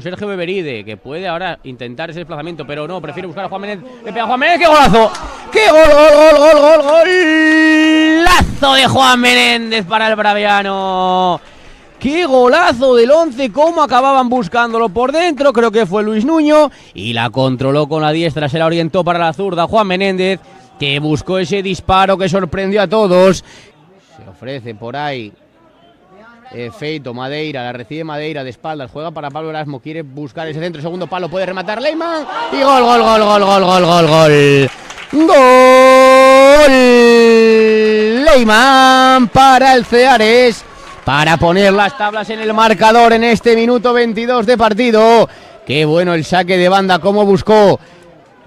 Sergio Beberide, que puede ahora intentar ese desplazamiento, pero no, prefiere buscar a Juan Menéndez. Le pega a Juan Menéndez, ¡qué golazo! ¡Qué golazo de Juan Menéndez para el braviano! ¡Qué golazo del 11! Cómo acababan buscándolo por dentro, creo que fue Luis Nuño, y la controló con la diestra, se la orientó para la zurda Juan Menéndez, que buscó ese disparo que sorprendió a todos. Se ofrece por ahí Feito, Madeira, la recibe Madeira de espaldas, juega para Pablo Erasmo, quiere buscar ese centro, segundo palo, puede rematar Leyman, y gol. ¡Gol! Leyman para el Ceares, para poner las tablas en el marcador en este minuto 22 de partido. Qué bueno el saque de banda, cómo buscó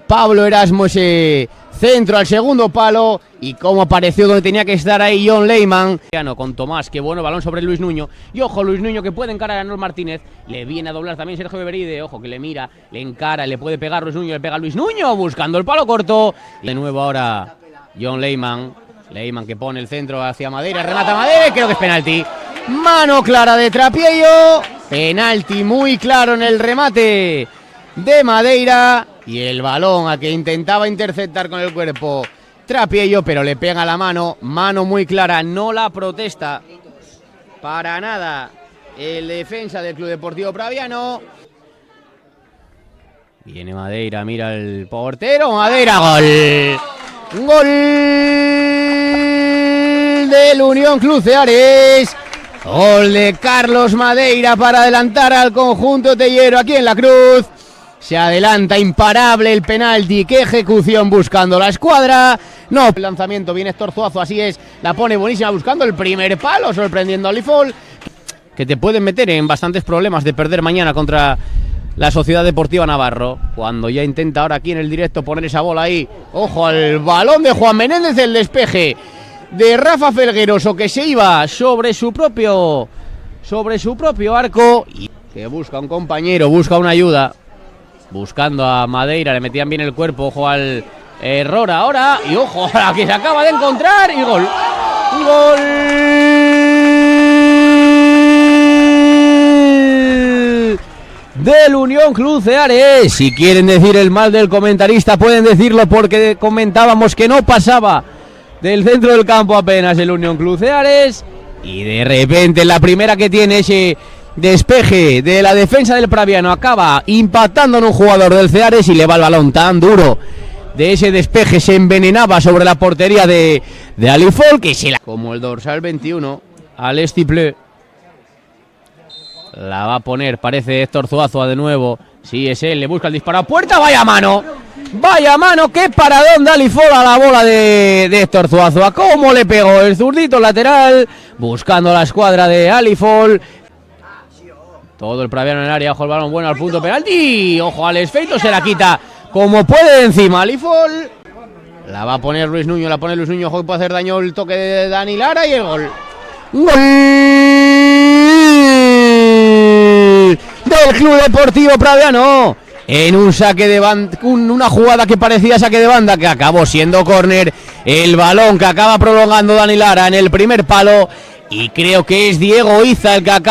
Pablo Erasmo ese centro al segundo palo y cómo apareció donde tenía que estar ahí John Leyman. Con Tomás, qué bueno balón sobre Luis Nuño. Y ojo, Luis Nuño que puede encarar a Anuel Martínez. Le viene a doblar también Sergio Beberide. Ojo que le mira, le encara, le puede pegar Luis Nuño. Le pega a Luis Nuño buscando el palo corto. De nuevo ahora John Leyman. Leyman que pone el centro hacia Madeira. Remata Madeira y creo que es penalti. Mano clara de Trapiello. Penalti muy claro en el remate de Madeira. Y el balón a que intentaba interceptar con el cuerpo Trapiello, pero le pega la mano muy clara, no la protesta para nada el defensa del Club Deportivo Braviano. Viene Madeira, mira el portero, Madeira, gol. Gol del Unión Club Ceares. Gol de Carlos Madeira para adelantar al conjunto tellero aquí en La Cruz. Se adelanta imparable el penalti, qué ejecución buscando la escuadra. No, el lanzamiento viene Héctor Zuazo, así es, la pone buenísima buscando el primer palo, sorprendiendo a Alifol, que te pueden meter en bastantes problemas de perder mañana contra la Sociedad Deportiva Navarro, cuando ya intenta ahora aquí en el directo poner esa bola ahí. Ojo al balón de Juan Menéndez, el despeje de Rafa Felgueroso, que se iba sobre su propio arco, y que busca un compañero, busca una ayuda. Buscando a Madeira, le metían bien el cuerpo, ojo al error ahora, y ojo a la que se acaba de encontrar, y gol. Gol del Unión Club Ceares. Si quieren decir el mal del comentarista, pueden decirlo, porque comentábamos que no pasaba del centro del campo apenas el Unión Club Ceares, y de repente la primera que tiene ese despeje de la defensa del Braviano acaba impactando en un jugador del Ceares y le va el balón tan duro de ese despeje, se envenenaba sobre la portería de Alifol, que se la... Como el dorsal 21, Alex Tiplé la va a poner, parece Héctor Zuazo de nuevo, sí es él, le busca el disparo a puerta, vaya mano, qué paradón de Alifol a la bola de Héctor Zuazo, a cómo le pegó el zurdito lateral, buscando la escuadra de Alifol. Todo el Braviano en el área, ojo el balón bueno al punto penalti, ojo Alex Feito, se la quita como puede encima Alifol. La va a poner Luis Nuño, ojo que puede hacer daño el toque de Dani Lara y el gol. Gol del Club Deportivo Braviano en un saque de banda, una jugada que parecía saque de banda, que acabó siendo córner, el balón que acaba prolongando Dani Lara en el primer palo, y creo que es Diego Iza el que acaba